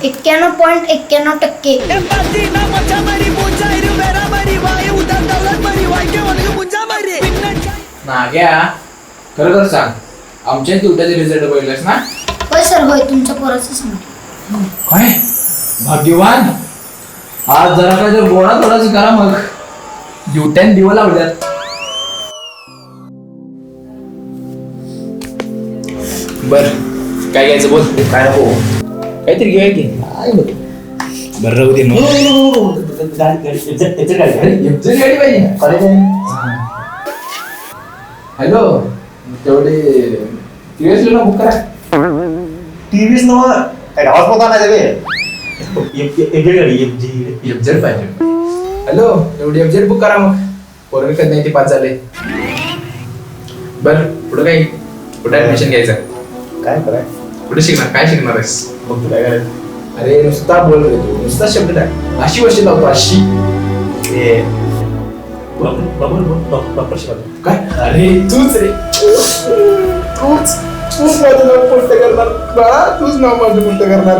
91.91%. नाग्या खरं सांग आमच्या दिवट्याचे रिझल्ट बघितलेस ना? होय सर होय, तुमच्या पोराचं सांग. काय भाग्यवान, आज जरा काय तर गोळा थोडाच करा मग. दिवट्यान दिवा लावल्यात. बर काय घ्यायचं बोल. काय नको काहीतरी घेऊया की. बरं राहू दे मग. गाडी पाहिजे. हॅलो तेवढे टीव्हीएस ना बुक करा. टीव्हीच नव काय आवाज पोता नाही देवे एफजेड पाहिजे. हॅलो एवढी एफजेड बुक करा मग. पोरं कधी नाही ते पास झाले. बरं पुढं काय, कुठं ऍडमिशन घ्यायचं, काय कराय कुठे शिकणार, काय शिकणार आहेस? मग तुला काय अरे नुसता बोल रे तू, नुसता शब्द नाही. अशी वर्षी लावतो अशी. काय अरे तूच रे, तूच माझं नाव पुष्ट करणार बाळा, तूच नाव माझं पुष्ट करणार.